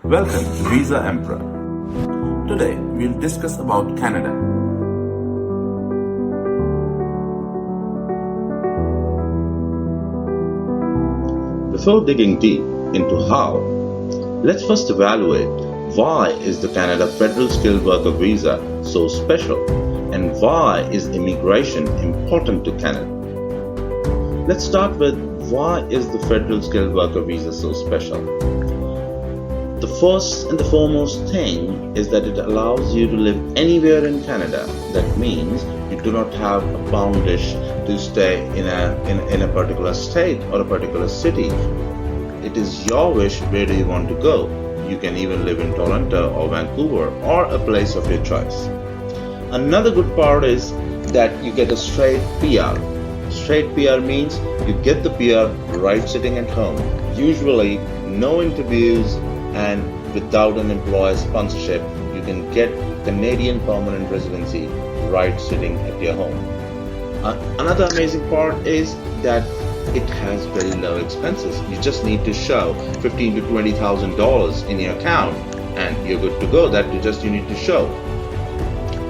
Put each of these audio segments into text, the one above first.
Welcome to Visa Emperor. Today we'll discuss about Canada. Before digging deep into how, let's first evaluate why is the Canada Federal Skilled Worker Visa so special and why is immigration important to Canada. Let's start with why is the Federal Skilled Worker Visa so special. The first and the foremost thing is that it allows you to live anywhere in Canada. That means you do not have a boundish to stay in a particular state or a particular city. It is your wish where do you want to go. You can even live in Toronto or Vancouver or a place of your choice. Another good part is that you get a straight PR. Straight PR means you get the PR right sitting at home. Usually no interviews, and without an employer sponsorship, you can get Canadian permanent residency right sitting at your home. Another amazing part is that it has very low expenses. You just need to show $15,000 to $20,000 in your account and you're good to go. You need to show.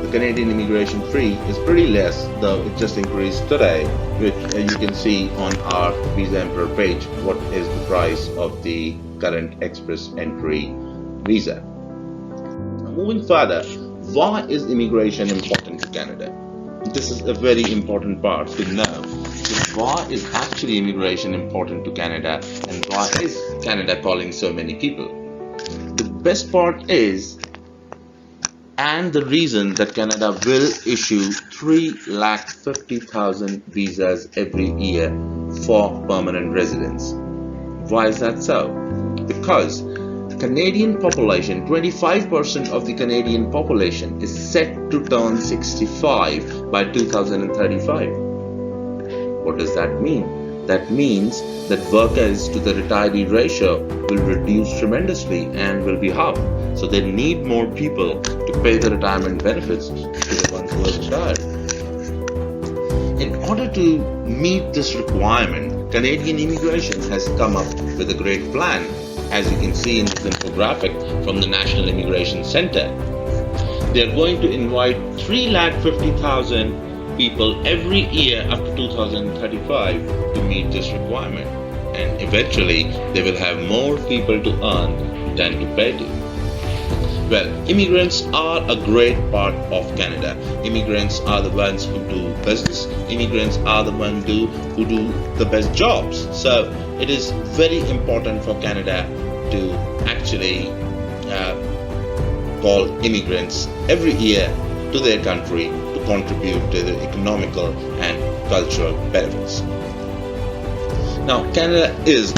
The Canadian immigration fee is pretty less, though it just increased today, which you can see on our Visa Emperor page what is the price of the current express entry visa. Now, moving further, why is immigration important to Canada? This is a very important part to know. Why is actually immigration important to Canada and why is Canada calling so many people? The best part is, and the reason that Canada will issue 350,000 visas every year for permanent residents. Why is that so? Because Canadian population, 25% of the Canadian population is set to turn 65 by 2035. What does that mean? That means that workers to the retiree ratio will reduce tremendously and will be half. So they need more people to pay the retirement benefits to the ones who are retired. In order to meet this requirement, Canadian immigration has come up with a great plan, as you can see in this infographic from the National Immigration Center. They are going to invite 350,000 people every year up to 2035 to meet this requirement, and eventually they will have more people to earn than to pay to. Well, immigrants are a great part of Canada. Immigrants are the ones who do business. Immigrants are the ones who do the best jobs. So it is very important for Canada to actually call immigrants every year to their country to contribute to the economical and cultural benefits. Now, Canada is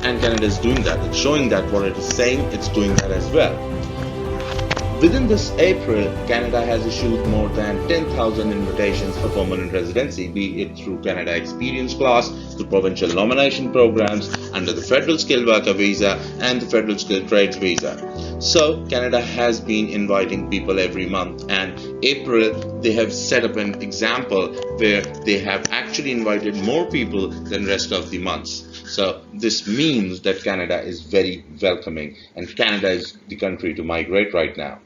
doing that. It's showing that what it is saying, it's doing that as well. Within this April, Canada has issued more than 10,000 invitations for permanent residency, be it through Canada Experience Class, through provincial nomination programs, under the Federal Skilled Worker Visa and the Federal Skilled Trades Visa. So Canada has been inviting people every month, and April they have set up an example where they have actually invited more people than rest of the months. So this means that Canada is very welcoming and Canada is the country to migrate right now.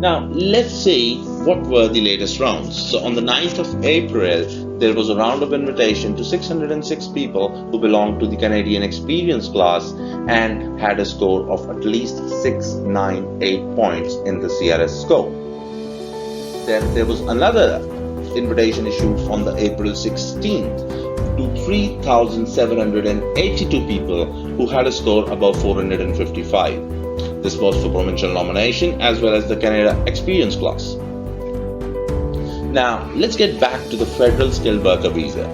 Now, let's see what were the latest rounds. So on the 9th of April, there was a round of invitation to 606 people who belonged to the Canadian Experience Class and had a score of at least 698 points in the CRS score. Then there was another invitation issued on the April 16th to 3,782 people who had a score above 455. This was for provincial nomination as well as the Canada Experience Class. Now, let's get back to the Federal Skilled Worker Visa.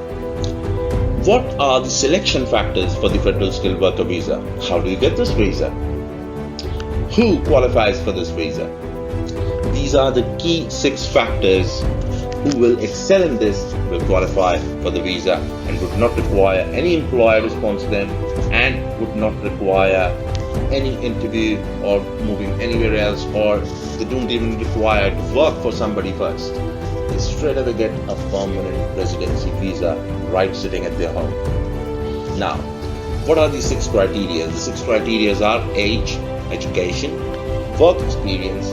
What are the selection factors for the Federal Skilled Worker Visa? How do you get this visa? Who qualifies for this visa? These are the key 6 factors. Who will excel in this will qualify for the visa and would not require any employer to sponsor them and would not require any interview or moving anywhere else, or they don't even require to work for somebody first. They straight away get a permanent residency visa right sitting at their home. Now, what are the 6 criteria? The 6 criteria are age, education, work experience,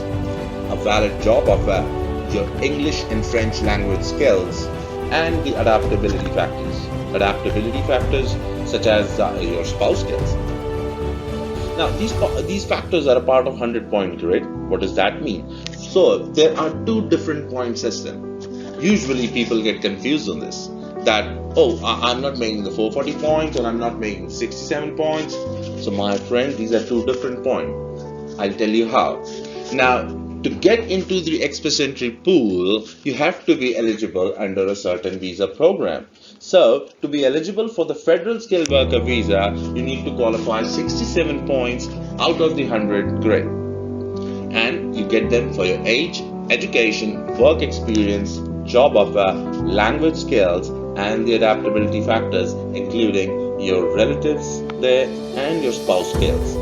a valid job offer, your English and French language skills, and the adaptability factors. Adaptability factors such as your spouse skills. Now, these factors are a part of 100-point grid. What does that mean? So, there are two different point systems. Usually, people get confused on this. That, I'm not making the 440 points or I'm not making 67 points. So, my friend, these are two different points. I'll tell you how. Now, to get into the express entry pool, you have to be eligible under a certain visa program. So, to be eligible for the Federal Skilled Worker Visa, you need to qualify 67 points out of the 100 grid. And you get them for your age, education, work experience, job offer, language skills, and the adaptability factors, including your relatives there and your spouse skills.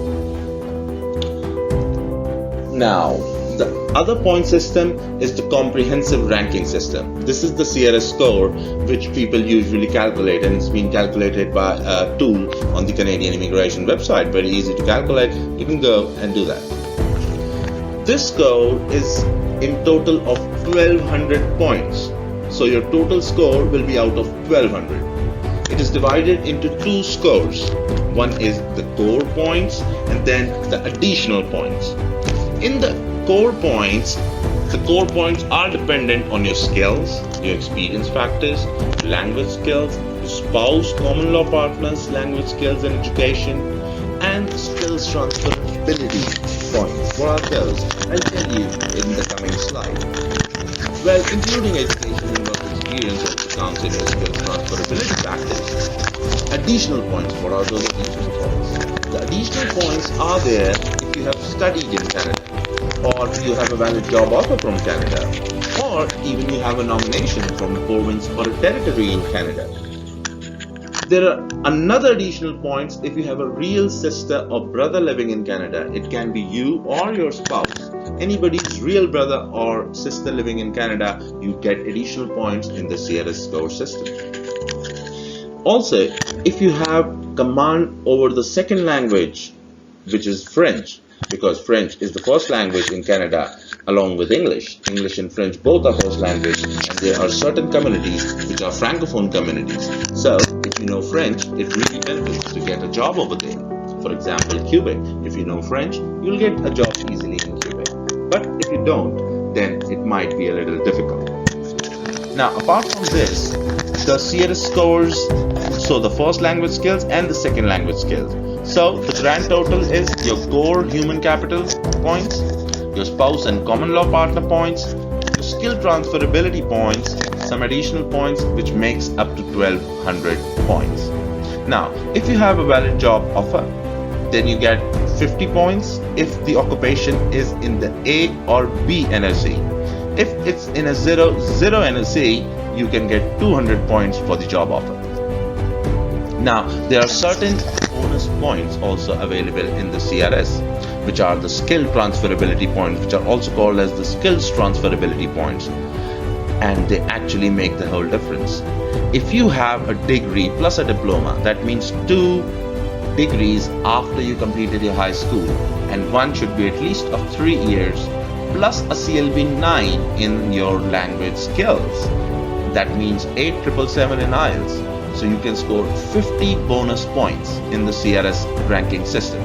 Now, the other point system is the comprehensive ranking system. This is the CRS score which people usually calculate, and it's been calculated by a tool on the Canadian immigration website. Very easy to calculate. You can go and do that. This score is in total of 1200 points. So your total score will be out of 1200. It is divided into two scores. One is the core points and then the additional points. In the core points are dependent on your skills, your experience factors, language skills, your spouse, common law partners, language skills and education, and skills transferability points. What are those? I'll tell you in the coming slide. Well, including education and work experience also counts in your skills transferability factors. Additional points. What are those additional points? The additional points are there if you have studied in Canada, or you have a valid job offer from Canada, or even you have a nomination from a province or a territory in Canada. There are another additional points if you have a real sister or brother living in Canada. It can be you or your spouse. Anybody's real brother or sister living in Canada, you get additional points in the CRS score system. Also, if you have command over the second language, which is French, because French is the first language in Canada along with English. English and French both are first language, and there are certain communities which are francophone communities. So if you know French, it really benefits to get a job over there. For example, Quebec. If you know French, you'll get a job easily in Quebec. But if you don't, then it might be a little difficult. Now, apart from this, the CRS scores, so the first language skills and the second language skills. So the grand total is your core human capital points, your spouse and common law partner points, your skill transferability points, some additional points which makes up to 1200 points. Now, if you have a valid job offer, then you get 50 points if the occupation is in the A or B NSE. If it's in a 0 NSE, you can get 200 points for the job offer. Now, there are certain bonus points also available in the CRS, which are the skill transferability points, which are also called as the skills transferability points, and they actually make the whole difference. If you have a degree plus a diploma, that means 2 degrees after you completed your high school, and one should be at least of 3 years, plus a CLB 9 in your language skills. That means 8777 in IELTS. So you can score 50 bonus points in the CRS ranking system.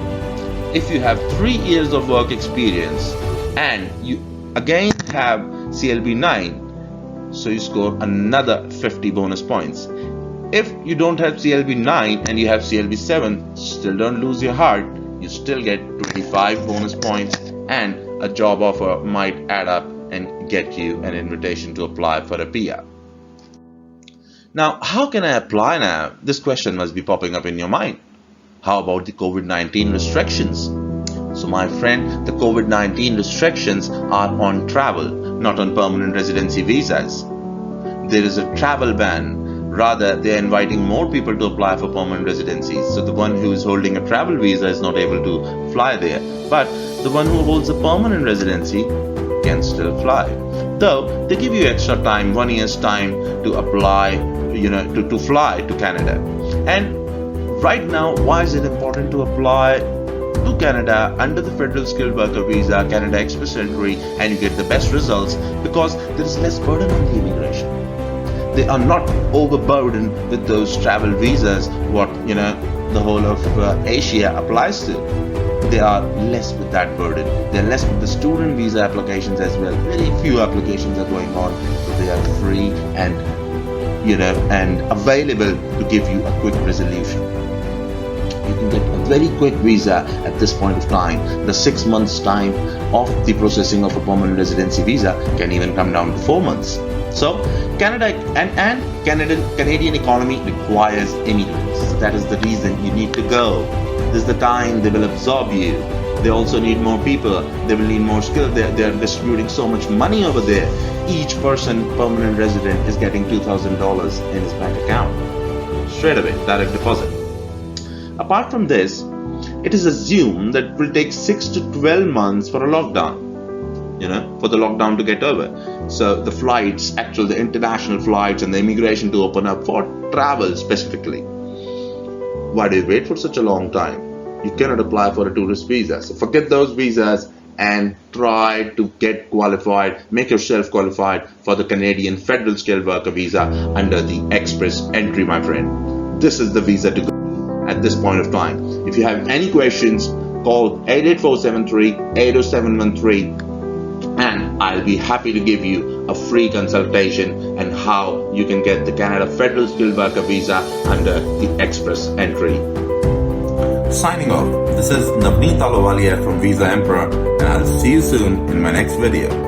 If you have 3 years of work experience and you again have CLB 9, so you score another 50 bonus points. If you don't have CLB 9 and you have CLB 7, still don't lose your heart. You still get 25 bonus points, and a job offer might add up and get you an invitation to apply for a PR. Now, how can I apply now? This question must be popping up in your mind. How about the COVID-19 restrictions? So my friend, the COVID-19 restrictions are on travel, not on permanent residency visas. There is a travel ban. Rather, they are inviting more people to apply for permanent residencies. So the one who is holding a travel visa is not able to fly there. But the one who holds a permanent residency can still fly. Though they give you extra time, 1 year's time to apply, to fly to Canada. And right now, why is it important to apply to Canada under the Federal Skilled Worker Visa, Canada Express Entry, and you get the best results because there is less burden on the immigration. They are not overburdened with those travel visas what the whole of Asia applies to. They are less with that burden. They are less with the student visa applications as well. Very few applications are going on, so they are free and and available to give you a quick resolution. You can get a very quick visa at this point of time. The 6 months time of the processing of a permanent residency visa can even come down to 4 months. So Canada and Canadian economy requires immigrants. That is the reason you need to go. This is the time they will absorb you. They also need more people. They will need more skill. They are distributing so much money over there. Each person, permanent resident, is getting $2,000 in his bank account. Straight away, direct deposit. Apart from this, it is assumed that it will take 6 to 12 months for a lockdown. For the lockdown to get over. So the flights, the international flights and the immigration to open up for travel specifically. Why do you wait for such a long time? You cannot apply for a tourist visa. So forget those visas and try to get qualified, make yourself qualified for the Canadian Federal Skilled Worker Visa under the Express Entry, my friend. This is the visa to go at this point of time. If you have any questions, call 88473-80713 and I'll be happy to give you a free consultation and how you can get the Canada Federal Skilled Worker Visa under the Express Entry. Signing off, this is Navneet Ahluwalia from Visa Emperor, and I'll see you soon in my next video.